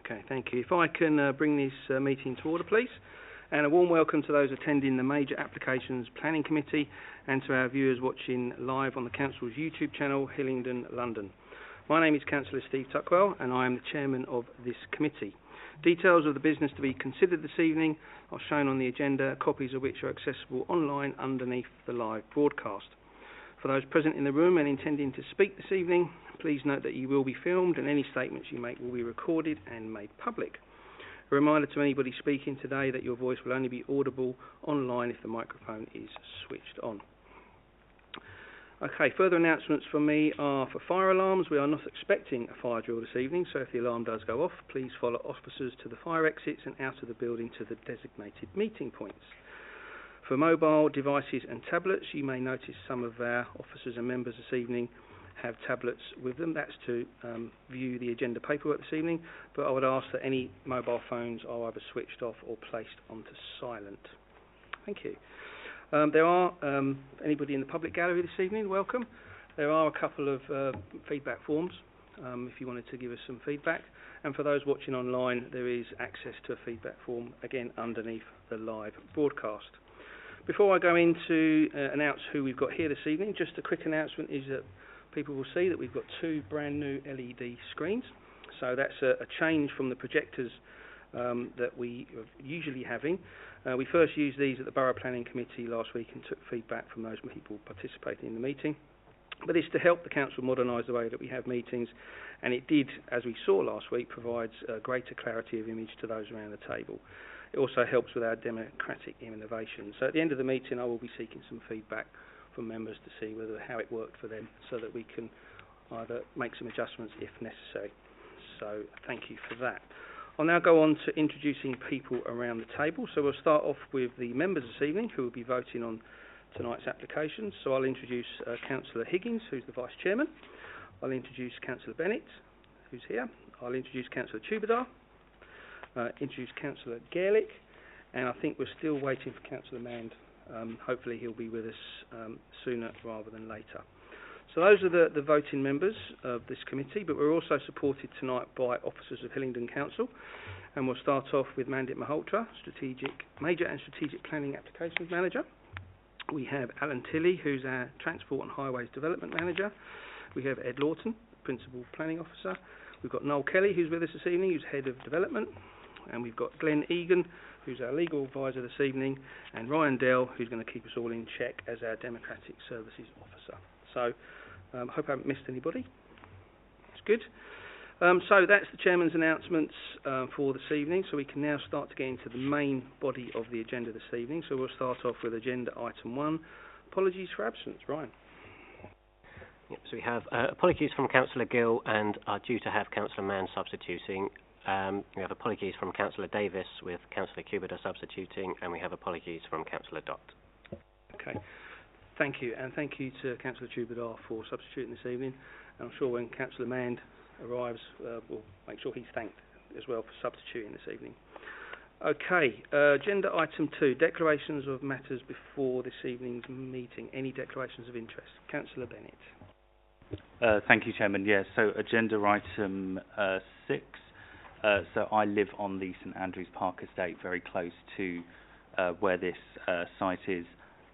Okay, thank you. If I can bring this meeting to order, please. And a warm welcome to those attending the Major Applications Planning Committee and to our viewers watching live on the Council's YouTube channel, Hillingdon, London. My name is Councillor Steve Tuckwell and I am the Chairman of this committee. Details of the business to be considered this evening are shown on the agenda, copies of which are accessible online underneath the live broadcast. For those present in the room and intending to speak this evening, please note that you will be filmed and any statements you make will be recorded and made public. A reminder to anybody speaking today that your voice will only be audible online if the microphone is switched on. Okay, further announcements from me are for fire alarms. We are not expecting a fire drill this evening, so if the alarm does go off, please follow officers to the fire exits and out of the building to the designated meeting points. For mobile devices and tablets, you may notice some of our officers and members this evening have tablets with them. That's to view the agenda paperwork this evening, but I would ask that any mobile phones are either switched off or placed onto silent. Thank you. There are anybody in the public gallery this evening, welcome. There are a couple of feedback forms if you wanted to give us some feedback. And for those watching online, there is access to a feedback form, again, underneath the live broadcast. Before I go in to announce who we've got here this evening, just a quick announcement is that people will see that we've got two brand new LED screens. So that's a change from the projectors that we are usually having. We first used these at the Borough Planning Committee last week and took feedback from those people participating in the meeting. But it's to help the council modernise the way that we have meetings, and it did, as we saw last week, provides greater clarity of image to those around the table. It also helps with our democratic innovation. So at the end of the meeting, I will be seeking some feedback from members to see how it worked for them, so that we can either make some adjustments if necessary. So thank you for that. I'll now go on to introducing people around the table. So we'll start off with the members this evening who will be voting on tonight's applications. So I'll introduce Councillor Higgins, who's the Vice Chairman. I'll introduce Councillor Bennett, who's here. I'll introduce Councillor Tuckwell. Introduce Councillor Gaelic, and I think we're still waiting for Councillor Mand. Hopefully he'll be with us sooner rather than later. So those are the voting members of this committee, but we're also supported tonight by officers of Hillingdon Council, and we'll start off with Mandit Malhotra, Major and Strategic Planning Applications Manager. We have Alan Tilley, who's our Transport and Highways Development Manager. We have Ed Lawton, Principal Planning Officer. We've got Noel Kelly, who's with us this evening, who's Head of Development. And we've got Glenn Egan, who's our Legal Advisor this evening, and Ryan Dell, who's going to keep us all in check as our Democratic Services Officer. So I hope I haven't missed anybody. That's good. So that's the Chairman's announcements for this evening. So we can now start to get into the main body of the agenda this evening. So we'll start off with Agenda Item 1. Apologies for absence. Ryan. Yep, so we have apologies from Councillor Gill and are due to have Councillor Mann substituting. We have apologies from Councillor Davis with Councillor Kubida substituting, and we have apologies from Councillor Dott. Okay, thank you, and thank you to Councillor Kubida for substituting this evening. And I'm sure when Councillor Mand arrives, we'll make sure he's thanked as well for substituting this evening. Okay, Agenda Item 2, declarations of matters before this evening's meeting. Any declarations of interest? Councillor Bennett. Thank you, Chairman. Yes, so Agenda Item 6. So I live on the St Andrews Park estate, very close to where this site is,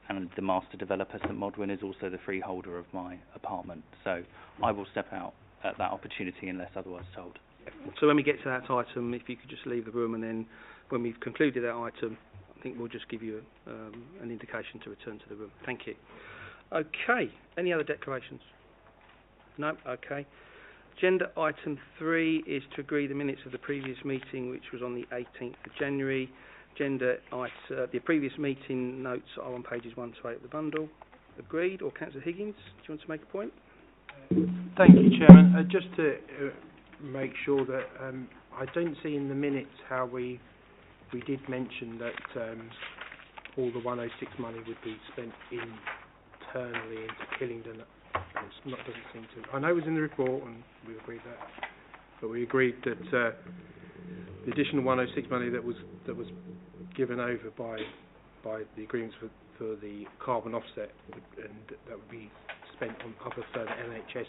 and the master developer, St Modwin, is also the freeholder of my apartment. So I will step out at that opportunity unless otherwise told. So when we get to that item, if you could just leave the room, and then when we've concluded that item, I think we'll just give you an indication to return to the room. Thank you. Okay, any other declarations? No? Okay. Agenda Item 3 is to agree the minutes of the previous meeting, which was on the 18th of January. The previous meeting notes are on pages 1 to 8 of the bundle. Agreed? Or Councillor Higgins, do you want to make a point? Thank you, Chairman. Just to make sure that I don't see in the minutes how we did mention that all the 106 money would be spent internally into Hillingdon. It doesn't seem to. I know it was in the report, and we agreed that, but we agreed that the additional 106 money that was given over by the agreements for the carbon offset, and that would be spent on other further NHS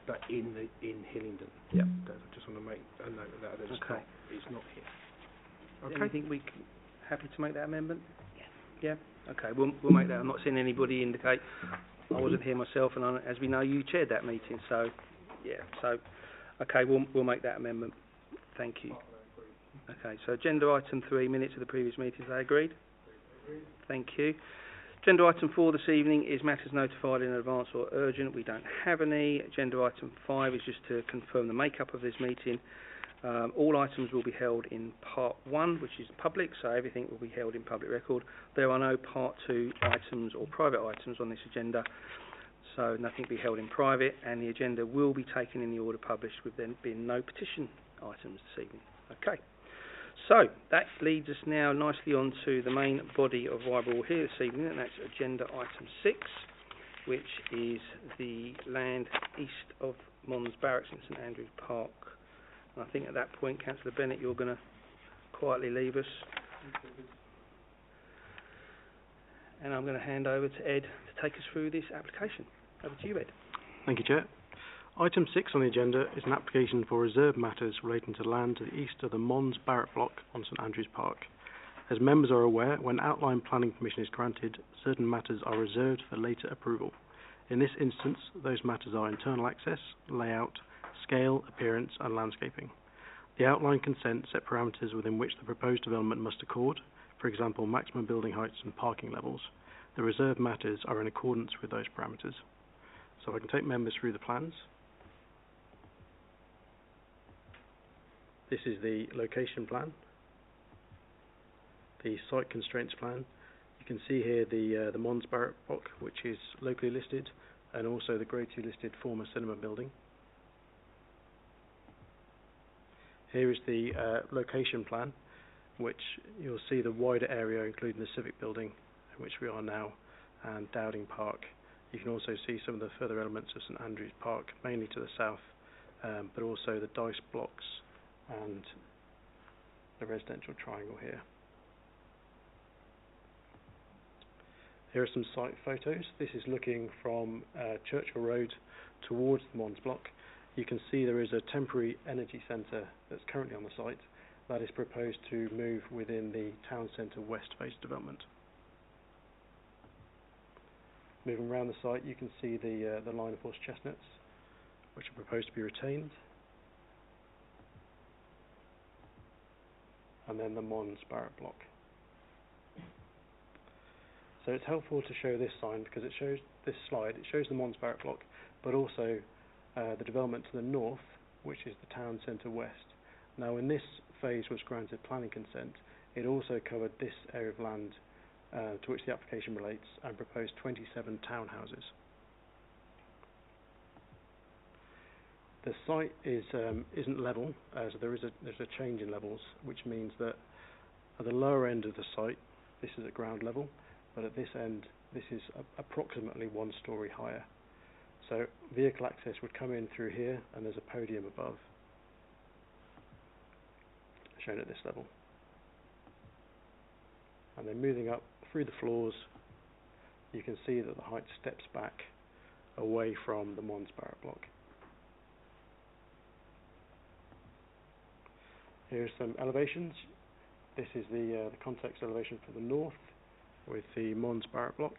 but in Hillingdon. Yeah. I just want to make a note of that. Okay. It's not here. Okay. Anything happy to make that amendment? Yeah. Okay, we'll make that. I'm not seeing anybody indicate. I wasn't here myself, and as we know, you chaired that meeting. So, yeah. So, okay, we'll make that amendment. Thank you. Okay. So, agenda item 3, minutes of the previous meetings. They agreed? Thank you. Agenda item 4 this evening is matters notified in advance or urgent. We don't have any. Agenda item 5 is just to confirm the makeup of this meeting. All items will be held in Part 1, which is public, so everything will be held in public record. There are no Part 2 items or private items on this agenda, so nothing will be held in private, and the agenda will be taken in the order published, with there being no petition items this evening. Okay, so that leads us now nicely on to the main body of why we're all here this evening, and that's agenda item 6, which is the land east of Mons Barracks in St Andrews Park. I think at that point, Councillor Bennett, you're going to quietly leave us. And I'm going to hand over to Ed to take us through this application. Over to you, Ed. Thank you, Chair. Item 6 on the agenda is an application for reserved matters relating to land to the east of the Mons Barrack block on St Andrews Park. As members are aware, when outline planning permission is granted, certain matters are reserved for later approval. In this instance, those matters are internal access, layout, scale, appearance and landscaping. The outline consent set parameters within which the proposed development must accord, for example maximum building heights and parking levels. The reserved matters are in accordance with those parameters. So I can take members through the plans. This is the location plan, the site constraints plan. You can see here the Mons Barrack block, which is locally listed, and also the Grade 2 listed former cinema building. Here is the location plan, which you'll see the wider area, including the civic building, in which we are now, and Dowding Park. You can also see some of the further elements of St Andrews Park, mainly to the south, but also the dice blocks and the residential triangle here. Here are some site photos. This is looking from Churchill Road towards the Mons block. You can see there is a temporary energy centre that's currently on the site that is proposed to move within the town centre west phase development. Moving around the site, you can see the line of horse chestnuts, which are proposed to be retained, and then the Mons Barrack block. So it's helpful to show this sign because it shows this slide. It shows the Mons Barrack block, but also the development to the north, which is the town centre west. Now, when this phase was granted planning consent, it also covered this area of land to which the application relates and proposed 27 townhouses. The site isn't level, so there's a change in levels, which means that at the lower end of the site, this is at ground level, but at this end, this is approximately 1 story higher. So vehicle access would come in through here, and there's a podium above, shown at this level. And then moving up through the floors, you can see that the height steps back away from the Mons Barrack block. Here are some elevations. This is the context elevation for the north, with the Mons Barrack block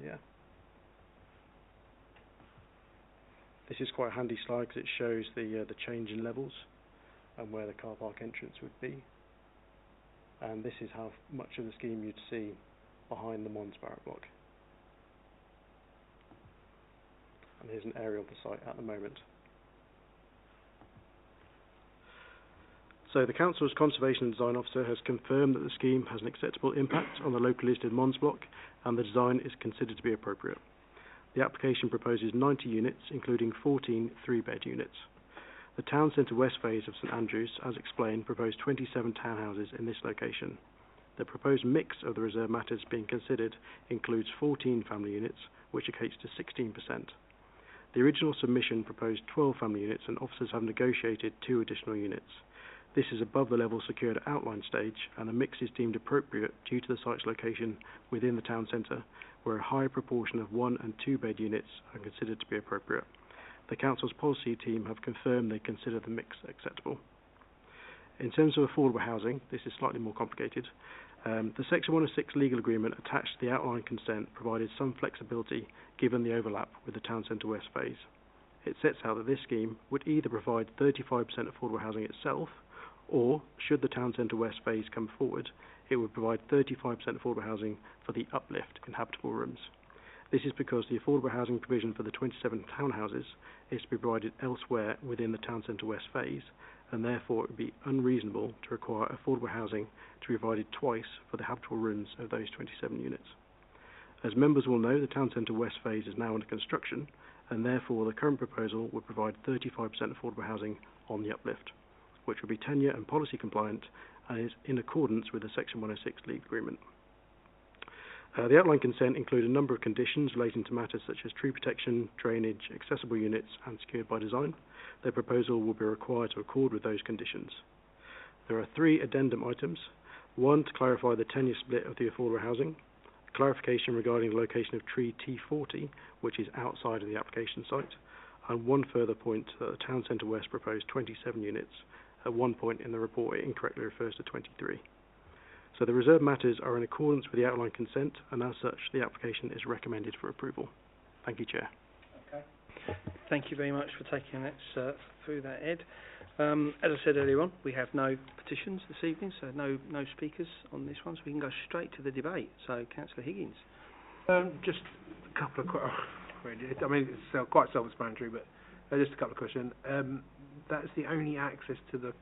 here. This is quite a handy slide because it shows the change in levels and where the car park entrance would be. And this is how much of the scheme you'd see behind the Mons Barrack block. And here's an aerial of the site at the moment. So the Council's Conservation and Design Officer has confirmed that the scheme has an acceptable impact on the locally listed Mons block and the design is considered to be appropriate. The application proposes 90 units, including 14 3-bed units. The town centre west phase of St Andrews, as explained, proposed 27 townhouses in this location. The proposed mix of the reserve matters being considered includes 14 family units, which equates to 16%. The original submission proposed 12 family units, and officers have negotiated 2 additional units. This is above the level secured at outline stage, and the mix is deemed appropriate due to the site's location within the town centre, where a high proportion of 1- and 2-bed units are considered to be appropriate. the Council's policy team have confirmed they consider the mix acceptable. In terms of affordable housing, this is slightly more complicated. The Section 106 legal agreement attached to the outline consent provided some flexibility given the overlap with the Town Centre West phase. It sets out that this scheme would either provide 35% affordable housing itself, or, should the Town Centre West phase come forward, it would provide 35% affordable housing for the uplift in habitable rooms. This is because the affordable housing provision for the 27 townhouses is to be provided elsewhere within the Town Centre West phase, and therefore it would be unreasonable to require affordable housing to be provided twice for the habitable rooms of those 27 units. As members will know, the Town Centre West phase is now under construction, and therefore the current proposal would provide 35% affordable housing on the uplift, which would be tenure and policy compliant and is in accordance with the Section 106 legal agreement. The outline consent includes a number of conditions relating to matters such as tree protection, drainage, accessible units and secured by design. The proposal will be required to accord with those conditions. There are 3 addendum items. 1, to clarify the tenure split of the affordable housing. Clarification regarding the location of tree T40, which is outside of the application site. And 1 further point that the Town Centre West proposed 27 units. At one point in the report it incorrectly refers to 23. So the reserved matters are in accordance with the outline consent, and as such the application is recommended for approval. Thank you, Chair. Okay. Thank you very much for taking us through that, Ed. As I said earlier on, we have no petitions this evening, so no speakers on this one, so we can go straight to the debate. So, Councillor Higgins. Just a couple of I mean, it's quite self-explanatory, but just a couple of questions. That's the only access to the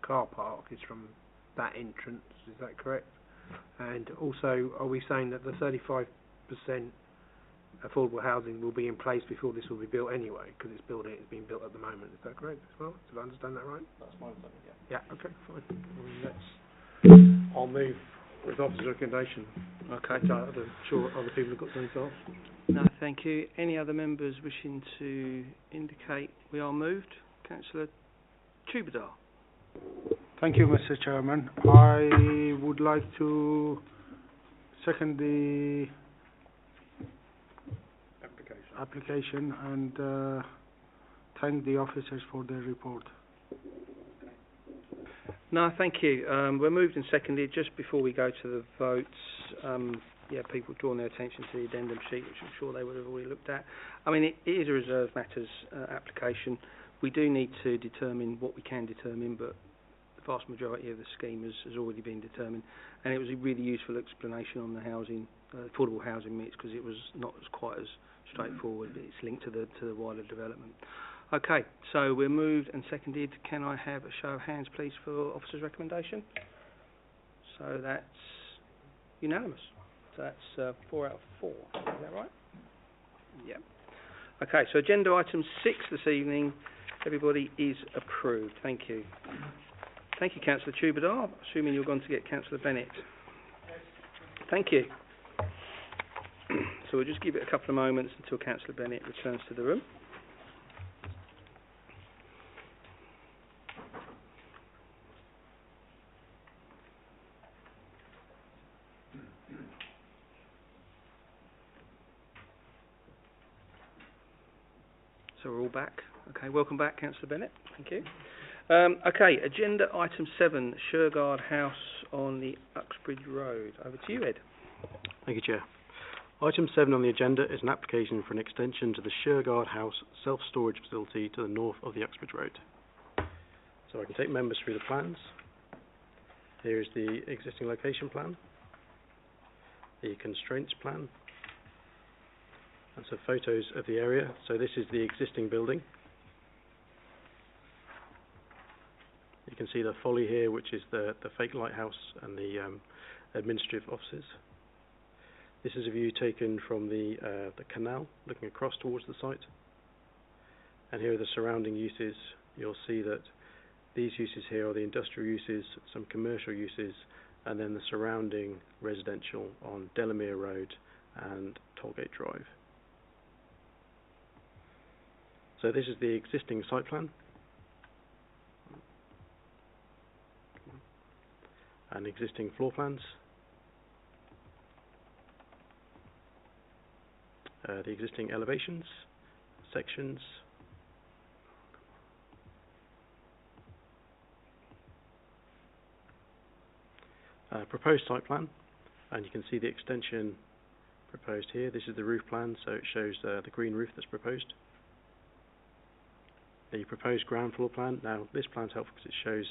car park is from that entrance, is that correct? And also, are we saying that the 35% affordable housing will be in place before this will be built anyway, because it's being built at the moment, is that correct as well? Did I understand that right? That's my understanding, yeah. Yeah, okay, fine. I'll move with officer's recommendation. Okay. I'm sure other people have got something to ask. No, thank you. Any other members wishing to indicate we are moved? Councillor Tukwell. Thank you, Mr. Chairman. I would like to second the application and thank the officers for their report. No, thank you. We're moved and seconded. Just before we go to the votes, people drawn their attention to the addendum sheet, which I'm sure they would have already looked at. I mean, it is a reserved matters application. We do need to determine what we can determine, but the vast majority of the scheme has already been determined, and it was a really useful explanation on the housing, affordable housing mix, because it was not quite as straightforward. It's linked to the wider development. Okay, so we're moved and seconded. Can I have a show of hands, please, for officer's recommendation? So that's unanimous. So that's 4 out of 4. Is that right? Yeah. Okay, so agenda item 6 this evening, everybody, is approved. Thank you. Thank you, Councillor Tukwell. Assuming you're going to get Councillor Bennett. Thank you. So we'll just give it a couple of moments until Councillor Bennett returns to the room. So we're all back. Okay, welcome back, Councillor Bennett. Thank you. Okay, agenda item 7, Shergard House on the Uxbridge Road. Over to you, Ed. Thank you, Chair. Item 7 on the agenda is an application for an extension to the Shergard House self-storage facility to the north of the Uxbridge Road. So I can take members through the plans. Here is the existing location plan, the constraints plan, and some photos of the area. So this is the existing building. You can see the folly here, which is the fake lighthouse and the administrative offices. This is a view taken from the canal, looking across towards the site. And here are the surrounding uses. You'll see that these uses here are the industrial uses, some commercial uses, and then the surrounding residential on Delamere Road and Tollgate Drive. So this is the existing site plan. And existing floor plans. The existing elevations, sections, Proposed site plan, and you can see the extension proposed here. This is the roof plan, so it shows the green roof that's proposed. The proposed ground floor plan. Now, this plan's helpful because it shows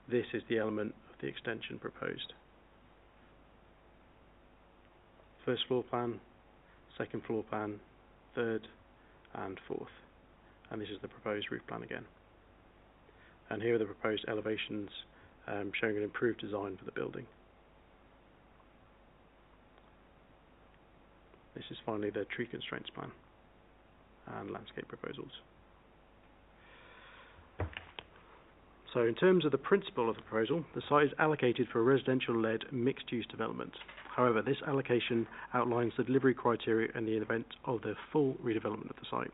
this is the element of the extension proposed. First floor plan, second floor plan, third and fourth. And this is the proposed roof plan again. And here are the proposed elevations showing an improved design for the building. This is finally the tree constraints plan and landscape proposals. So in terms of the principle of the proposal, the site is allocated for a residential-led mixed-use development. However, this allocation outlines the delivery criteria in the event of the full redevelopment of the site.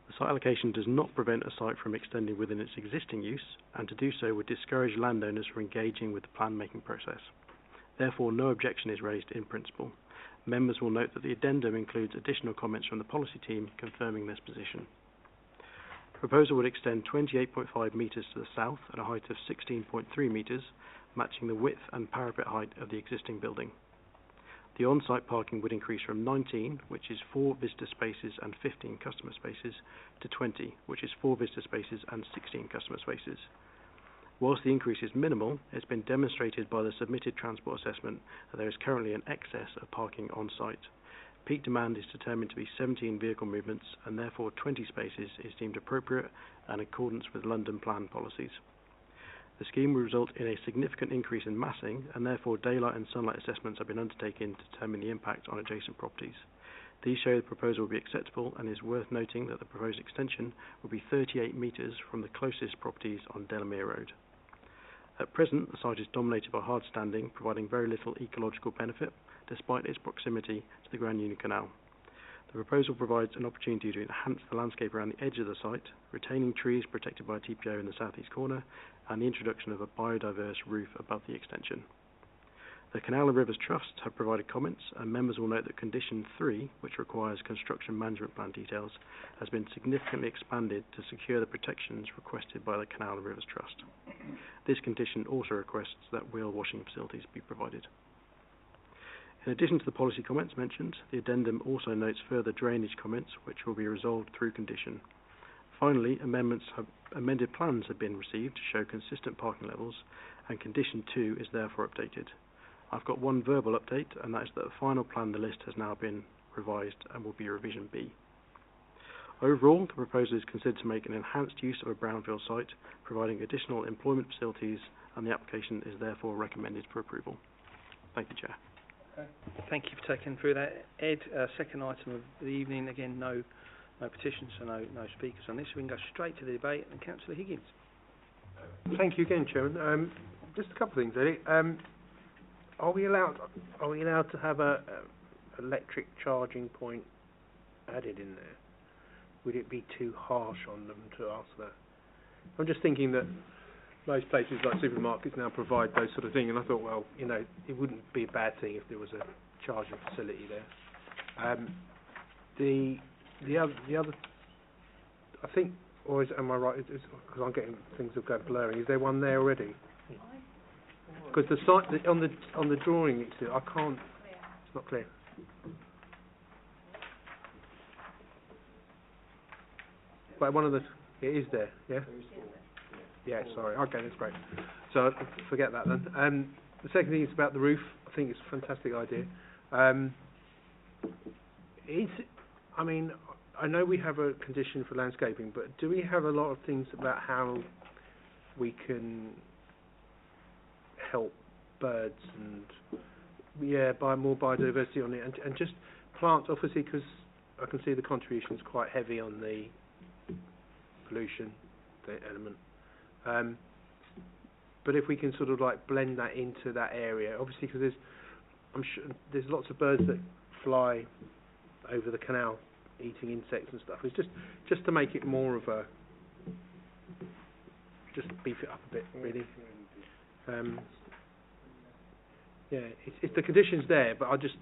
The site allocation does not prevent a site from extending within its existing use, and to do so would discourage landowners from engaging with the plan-making process. Therefore, no objection is raised in principle. Members will note that the addendum includes additional comments from the policy team confirming this position. The proposal would extend 28.5 metres to the south at a height of 16.3 metres, matching the width and parapet height of the existing building. The on-site parking would increase from 19, which is 4 visitor spaces and 15 customer spaces, to 20, which is 4 visitor spaces and 16 customer spaces. Whilst the increase is minimal, it's been demonstrated by the submitted transport assessment that there is currently an excess of parking on-site. Peak demand is determined to be 17 vehicle movements, and therefore 20 spaces is deemed appropriate and in accordance with London plan policies. The scheme will result in a significant increase in massing, and therefore daylight and sunlight assessments have been undertaken to determine the impact on adjacent properties. These show the proposal will be acceptable, and is worth noting that the proposed extension will be 38 metres from the closest properties on Delamere Road. At present, the site is dominated by hard standing, providing very little ecological benefit, despite its proximity to the Grand Union Canal. The proposal provides an opportunity to enhance the landscape around the edge of the site, retaining trees protected by a TPO in the southeast corner, and the introduction of a biodiverse roof above the extension. The Canal and Rivers Trust have provided comments, and members will note that Condition 3, which requires construction management plan details, has been significantly expanded to secure the protections requested by the Canal and Rivers Trust. This condition also requests that wheel washing facilities be provided. In addition to the policy comments mentioned, the addendum also notes further drainage comments, which will be resolved through condition. Finally, amended plans have been received to show consistent parking levels, and Condition 2 is therefore updated. I've got one verbal update, and that is that the final plan in the list has now been revised and will be Revision B. Overall, the proposal is considered to make an enhanced use of a brownfield site, providing additional employment facilities, and the application is therefore recommended for approval. Thank you, Chair. Thank you for taking through that, Ed. Second item of the evening, again, no petitions, so no speakers on this. We can go straight to the debate, and Councillor Higgins. Thank you again, Chairman. Just a couple of things, really. Are we allowed to have a electric charging point added in there? Would it be too harsh on them to ask that? I'm just thinking that most places like supermarkets now provide those sort of things, and I thought, well, you know, it wouldn't be a bad thing if there was a charging facility there. The other, I think, or am I right? Because I'm getting things that go blurring. Is there one there already? Because the site on the drawing, I can't. It's not clear. But one of the, it is there, yeah. Yeah, sorry. Okay, that's great. So I'll forget that then. The second thing is about the roof. I think it's a fantastic idea. I mean, I know we have a condition for landscaping, but do we have a lot of things about how we can help birds and buy more biodiversity on it, and just plants, obviously, because I can see the contribution is quite heavy on the pollution, the element. But if we can sort of like blend that into that area, obviously, because I'm sure there's lots of birds that fly over the canal eating insects and stuff. It's just to make it more of a, just beef it up a bit, really. It's the conditions there, but I'll just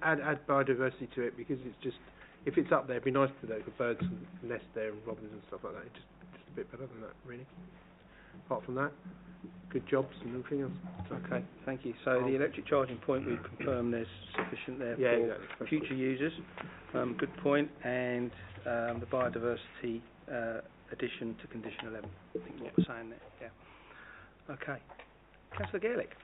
add biodiversity to it, because it's just, if it's up there, it'd be nice to know the birds nest there and robins and stuff like that. It's just a bit better than that, really. apart from that, good jobs and everything else. Okay, thank you. So the electric charging point, we've confirmed there's sufficient there for future users. Good point. And the biodiversity addition to condition 11. I think what we're saying there. Yeah. Okay. Councillor Gaelic.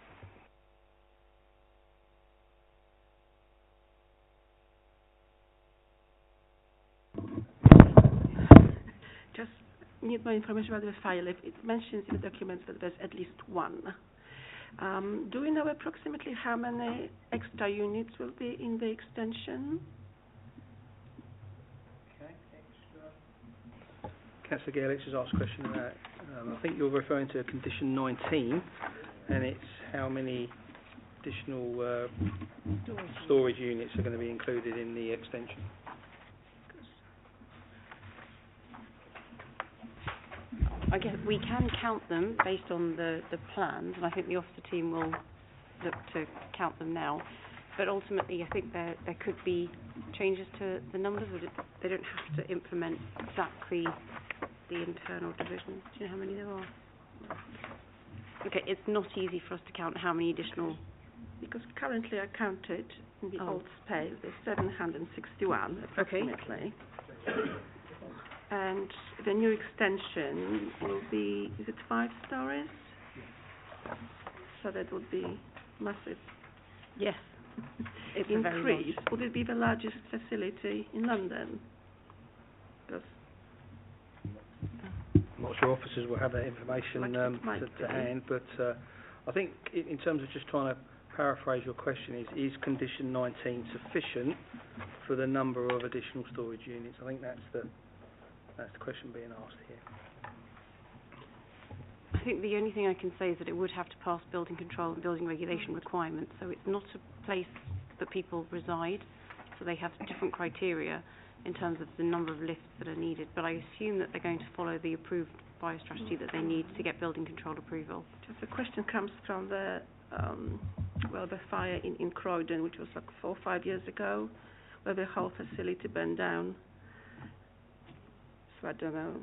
Just need more information about the fire lift. It mentions in the documents that there's at least one. Do we know approximately how many extra units will be in the extension? Councillor Gaelic has asked a question about, I think you're referring to condition 19, and it's how many additional storage units are going to be included in the extension. I guess we can count them based on the plans, and I think the officer team will look to count them now. But ultimately, I think there could be changes to the numbers. They don't have to implement exactly the internal division. Do you know how many there are? Okay, it's not easy for us to count how many additional... Because currently I counted in the old space, there's 761 approximately. Okay. And the new extension will be, is it 5 stories? So that would be massive. Yes. It's increase. Would it be the largest facility in London? Because I'm not sure officers will have that information to hand, but I think in terms of just trying to paraphrase your question, is condition 19 sufficient for the number of additional storage units? I think that's the question being asked here. I think the only thing I can say is that it would have to pass building control and building regulation requirements, so it's not a place that people reside, so they have different criteria in terms of the number of lifts that are needed, but I assume that they're going to follow the approved biostrategy that they need to get building control approval. Just a question comes from the the fire in Croydon, which was like 4 or 5 years ago, where the whole facility burned down. So I don't know.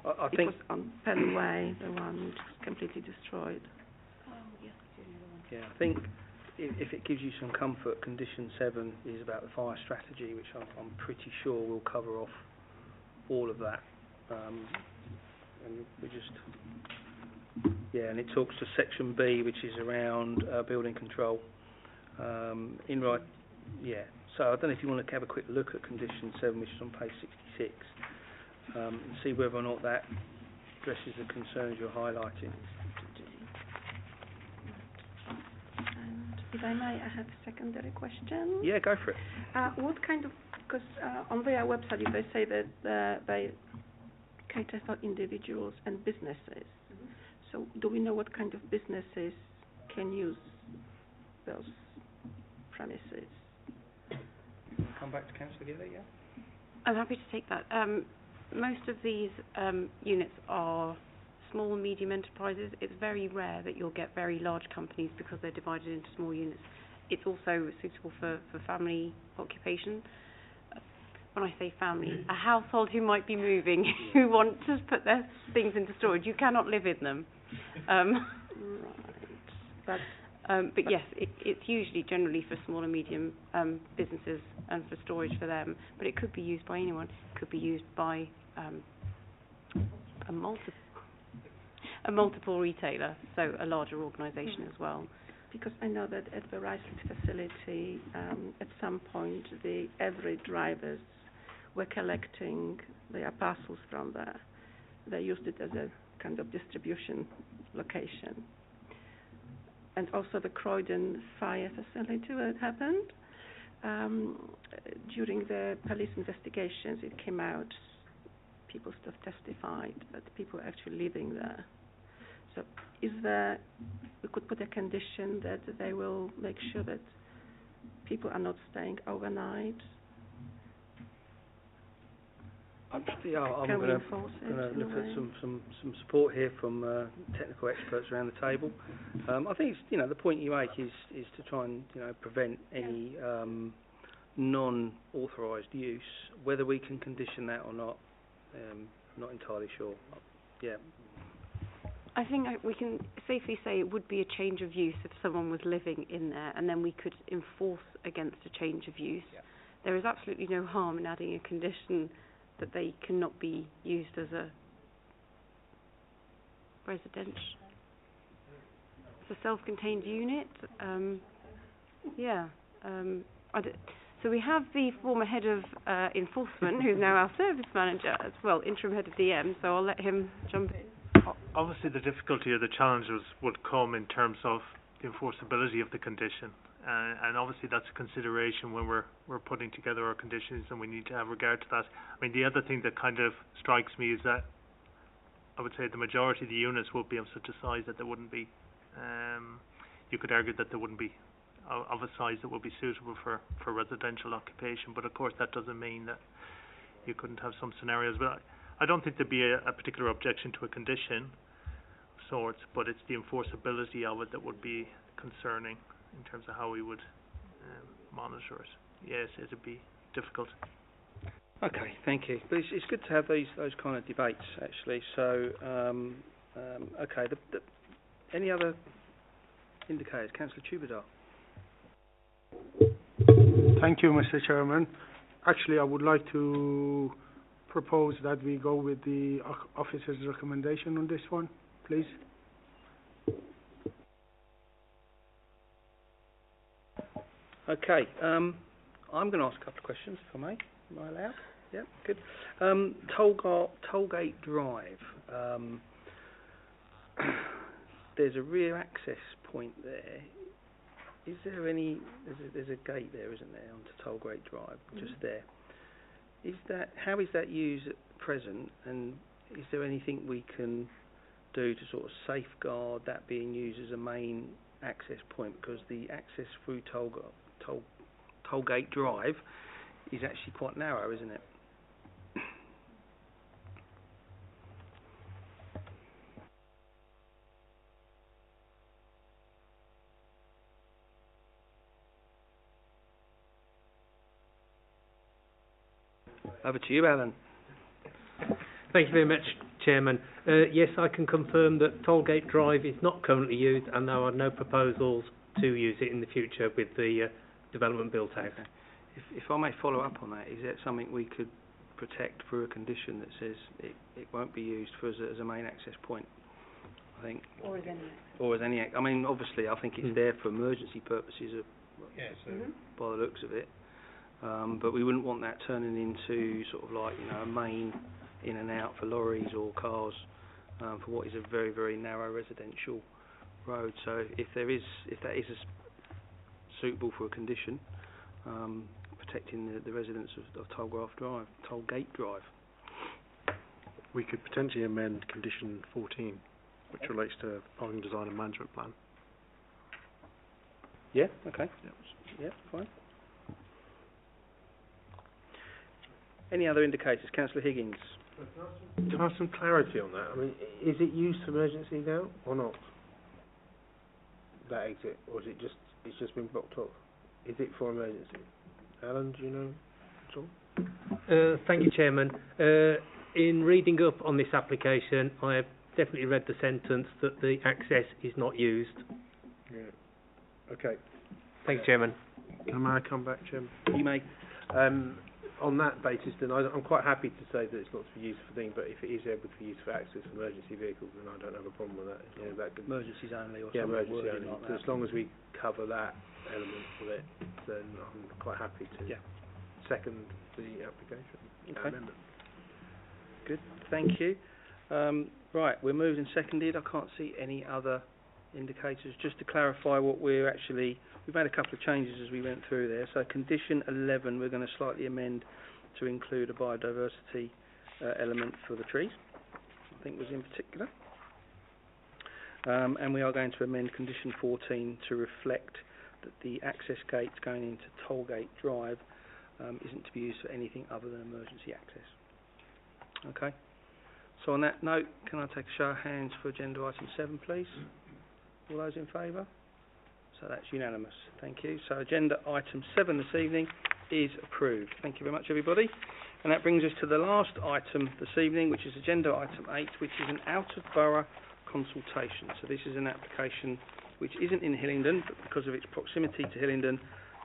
I it think was on Penn Way, the one which was completely destroyed. Yeah, I think if it gives you some comfort, condition 7 is about the fire strategy, which I'm pretty sure will cover off all of that. And we just and it talks to section B, which is around building control. So I don't know if you want to have a quick look at condition 7, which is on page 66, and see whether or not that addresses the concerns you're highlighting. And if I may, I have a secondary question. Yeah, go for it. What kind of, because on their website they say that they cater for individuals and businesses. So do we know what kind of businesses can use those premises? Come back to Councillor Gilley, yeah? I'm happy to take that. Most of these units are small and medium enterprises. It's very rare that you'll get very large companies because they're divided into small units. It's also suitable for family occupation. When I say family, a household who might be moving, who want to put their things into storage. You cannot live in them. Right. But yes, it's usually generally for small and medium businesses and for storage for them. But it could be used by anyone. It could be used by a multiple retailer, so a larger organisation as well. Because I know that at the Riceland facility, at some point, the every drivers were collecting their parcels from there. They used it as a kind of distribution location. And also the Croydon fire facility where it happened. During the police investigations, it came out, people still testified that people were actually living there. So is there, we could put a condition that they will make sure that people are not staying overnight? I'm going to look at some support here from technical experts around the table. I think it's, the point you make is to try and prevent any non-authorised use. Whether we can condition that or not, I'm not entirely sure. Yeah. I think we can safely say it would be a change of use if someone was living in there, and then we could enforce against a change of use. Yeah. There is absolutely no harm in adding a condition that they cannot be used as a residential. It's a self-contained unit. So we have the former head of enforcement, who's now our service manager as well, interim head of DM. So I'll let him jump in. Obviously, the difficulty or the challenges would come in terms of the enforceability of the condition, and obviously that's a consideration when we're putting together our conditions, and we need to have regard to that. I mean, the other thing that kind of strikes me is that I would say the majority of the units would be of such a size that there wouldn't be. You could argue that there wouldn't be of a size that would be suitable for residential occupation, but of course that doesn't mean that you couldn't have some scenarios. But I don't think there'd be a particular objection to a condition of sorts, but it's the enforceability of it that would be concerning in terms of how we would monitor it. Yes, it'd be difficult. Okay, thank you. But it's good to have those kind of debates, actually. So, okay, any other indicators? Councillor Tukwell. Thank you, Mr. Chairman. Actually, I would like to propose that we go with the officer's recommendation on this one, please. Okay, I'm going to ask a couple of questions, if I may. Am I allowed? Yeah, good. Tollgate Drive. There's a rear access point there. Is there any? There's a gate there, isn't there, onto Tollgate Drive, just there? How is that used at present, and is there anything we can do to sort of safeguard that being used as a main access point? Because the access through Tollgate Drive is actually quite narrow, isn't it? Over to you, Alan. Thank you very much, Chairman. Yes, I can confirm that Tollgate Drive is not currently used, and there are no proposals to use it in the future with the development built out. Okay. If I may follow up on that, is that something we could protect through a condition that says it won't be used as a main access point? I think. Or as any. I mean, obviously, I think it's there for emergency purposes. By the looks of it. But we wouldn't want that turning into sort of like, a main in and out for lorries or cars for what is a very, very narrow residential road. So if that is suitable for a condition, protecting the residents of Tollgate Drive. We could potentially amend condition 14, which relates to parking design and management plan. Yeah, okay. Yeah, fine. Any other indicators? Councillor Higgins. To have some clarity on that, I mean, is it used for emergency now or not? That exit, or is it's just been blocked off? Is it for emergency? Alan, do you know at all? Thank you, Chairman. In reading up on this application, I have definitely read the sentence that the access is not used. Yeah. Okay. Thank you, Chairman. Can I come back, Chairman? You may. On that basis, then I'm quite happy to say that it's not to be used for things, but if it is able to be used for access for emergency vehicles, then I don't have a problem with that. Yeah, that could, emergencies only, or emergency something only. like that. As long as we cover that element of it, then I'm quite happy to second the application. Okay. Good, thank you. Right, we're moved and seconded. I can't see any other indicators. Just to clarify what we've made a couple of changes as we went through there. So condition 11 we're going to slightly amend to include a biodiversity element for the trees, I think was in particular. And we are going to amend condition 14 to reflect that the access gates going into Tollgate Drive isn't to be used for anything other than emergency access. Okay. So on that note, can I take a show of hands for agenda item 7, please? All those in favour? So that's unanimous. Thank you. So agenda item 7 this evening is approved. Thank you very much, everybody. And that brings us to the last item this evening, which is agenda item 8, which is an out-of-borough consultation. So this is an application which isn't in Hillingdon, but because of its proximity to Hillingdon,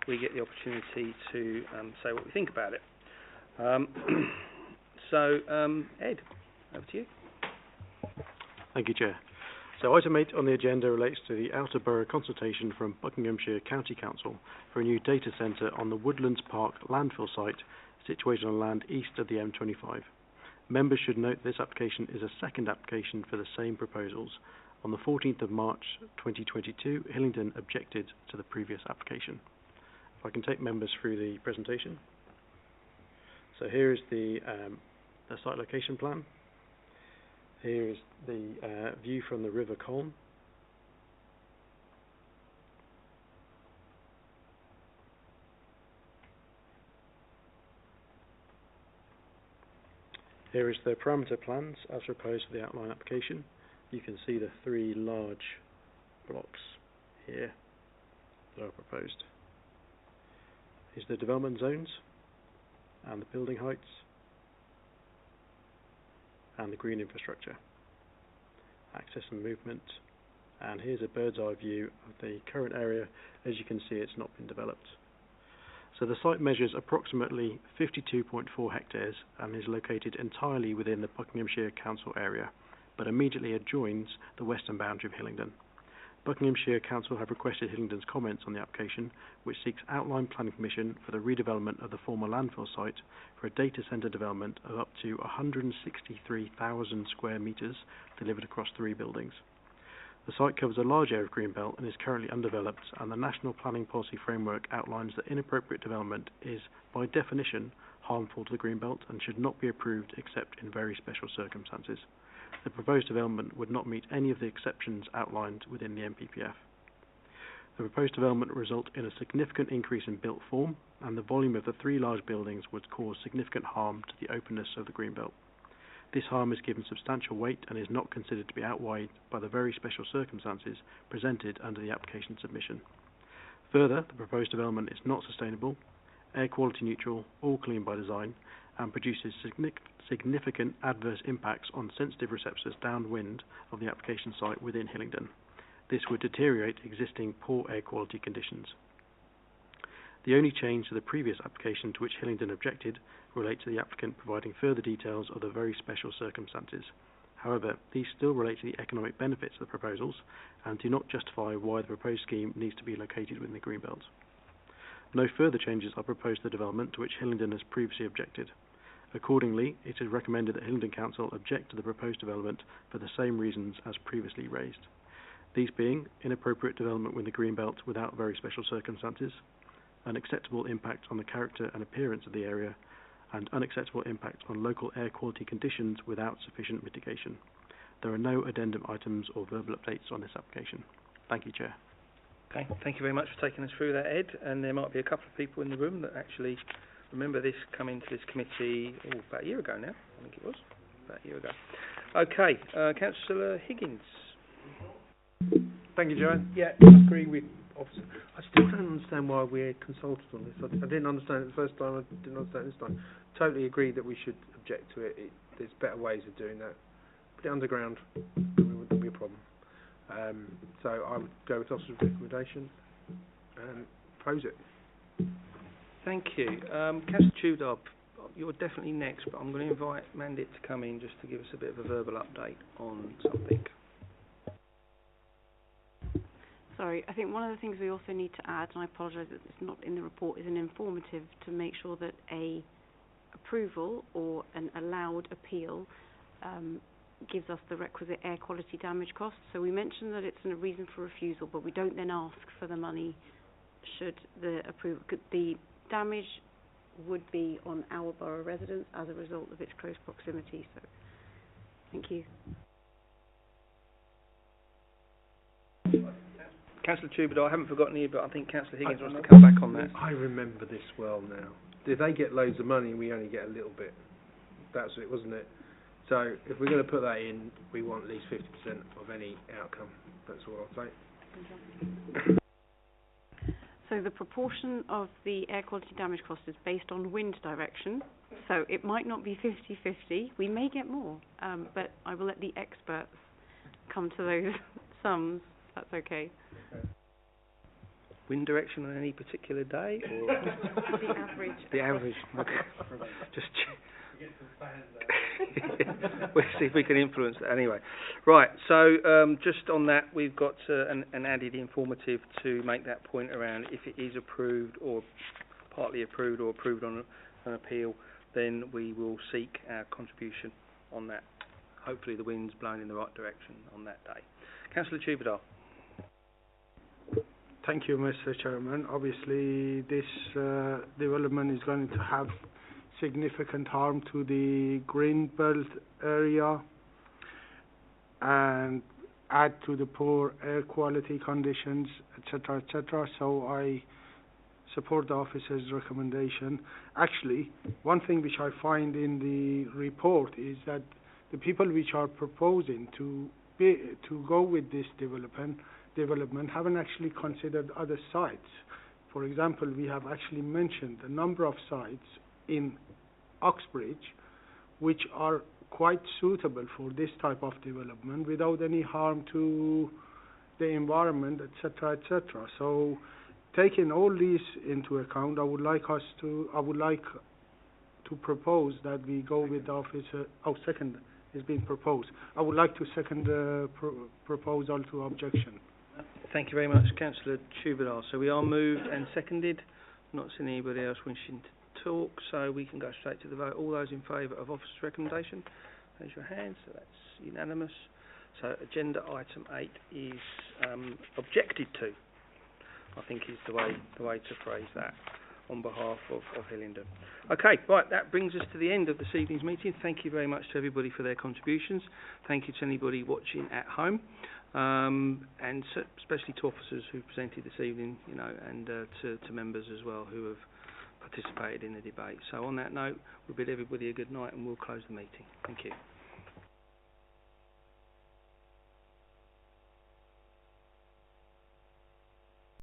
we get the opportunity to say what we think about it. Ed, over to you. Thank you, Chair. So item 8 on the agenda relates to the outer borough consultation from Buckinghamshire County Council for a new data centre on the Woodlands Park landfill site situated on land east of the M25. Members should note this application is a second application for the same proposals. On the 14th of March 2022, Hillingdon objected to the previous application. If I can take members through the presentation. So here is the site location plan. Here is the view from the River Colne. Here is the parameter plans as proposed for the outline application. You can see the 3 large blocks here that are proposed. Here's the development zones and the building heights and the green infrastructure, access and movement, and here's a bird's eye view of the current area. As you can see, it's not been developed. So the site measures approximately 52.4 hectares and is located entirely within the Buckinghamshire Council area, but immediately adjoins the western boundary of Hillingdon. Buckinghamshire Council have requested Hillingdon's comments on the application, which seeks outline planning permission for the redevelopment of the former landfill site for a data centre development of up to 163,000 square metres delivered across 3 buildings. The site covers a large area of greenbelt and is currently undeveloped, and the National Planning Policy Framework outlines that inappropriate development is, by definition, harmful to the greenbelt and should not be approved except in very special circumstances. The proposed development would not meet any of the exceptions outlined within the NPPF. The proposed development would result in a significant increase in built form, and the volume of the 3 large buildings would cause significant harm to the openness of the greenbelt. This harm is given substantial weight and is not considered to be outweighed by the very special circumstances presented under the application submission. Further, the proposed development is not sustainable, air quality neutral, or clean by design, and produces significant adverse impacts on sensitive receptors downwind of the application site within Hillingdon. This would deteriorate existing poor air quality conditions. The only change to the previous application to which Hillingdon objected relate to the applicant providing further details of the very special circumstances. However, these still relate to the economic benefits of the proposals and do not justify why the proposed scheme needs to be located within the Greenbelt. No further changes are proposed to the development to which Hillingdon has previously objected. Accordingly, it is recommended that Hillingdon Council object to the proposed development for the same reasons as previously raised. These being inappropriate development within the Greenbelt without very special circumstances, unacceptable impact on the character and appearance of the area, and unacceptable impact on local air quality conditions without sufficient mitigation. There are no addendum items or verbal updates on this application. Thank you, Chair. Okay, thank you very much for taking us through that, Ed. And there might be a couple of people in the room that actually remember this coming to this committee about a year ago now. I think it was about a year ago. Okay, Councillor Higgins. Thank you, Joanne. Yeah, I agree with officer. I still don't understand why we're consulted on this. I didn't understand it the first time, I didn't understand it this time. Totally agree that we should object to it. There's better ways of doing that. Put it underground, it wouldn't be a problem. So I would go with officer's recommendation and oppose it. Thank you. Councillor Tudor, you're definitely next, but I'm going to invite Mandit to come in just to give us a bit of a verbal update on something. Sorry, I think one of the things we also need to add, and I apologise that it's not in the report, is an informative to make sure that a approval or an allowed appeal gives us the requisite air quality damage costs. So we mentioned that it's a reason for refusal, but we don't then ask for the money should the approval. The damage would be on our borough residents as a result of its close proximity. So, thank you. Councillor Tudor, I haven't forgotten you, but I think Councillor Higgins wants to come back on that. I remember this well now. If they get loads of money and we only get a little bit, that's it, wasn't it? So if we're going to put that in, we want at least 50% of any outcome. That's all I'll say. So the proportion of the air quality damage cost is based on wind direction. So it might not be 50-50. We may get more, but I will let the experts come to those sums. That's okay. Wind direction on any particular day, or The average. the average? Okay. Just we'll see if we can influence that. Anyway, right. So just on that, we've got an added informative to make that point around if it is approved or partly approved or approved on an appeal, then we will seek our contribution on that. Hopefully the wind's blowing in the right direction on that day. Councillor Tukwell. Thank you, Mr. Chairman. Obviously, this development is going to have significant harm to the green belt area and add to the poor air quality conditions, etc., etc. So I support the officer's recommendation. Actually, one thing which I find in the report is that the people which are proposing to go with this development haven't actually considered other sites. For example, we have actually mentioned a number of sites in Oxbridge which are quite suitable for this type of development without any harm to the environment, etc., etc. So, taking all these into account, I would like to propose that we go with the officer. Second is being proposed. I would like to second the proposal to objection. Thank you very much, Councillor Tukwell. So we are moved and seconded. Not seeing anybody else wishing to talk, so we can go straight to the vote. All those in favour of officer's recommendation, raise your hands. So that's unanimous. So agenda item 8 is objected to, I think is the way to phrase that on behalf of Hillingdon. Okay, right, that brings us to the end of this evening's meeting. Thank you very much to everybody for their contributions. Thank you to anybody watching at home, and especially to officers who presented this evening, you know, and to members as well who have participated in the debate. So on that note, we'll bid everybody a good night and we'll close the meeting. Thank you.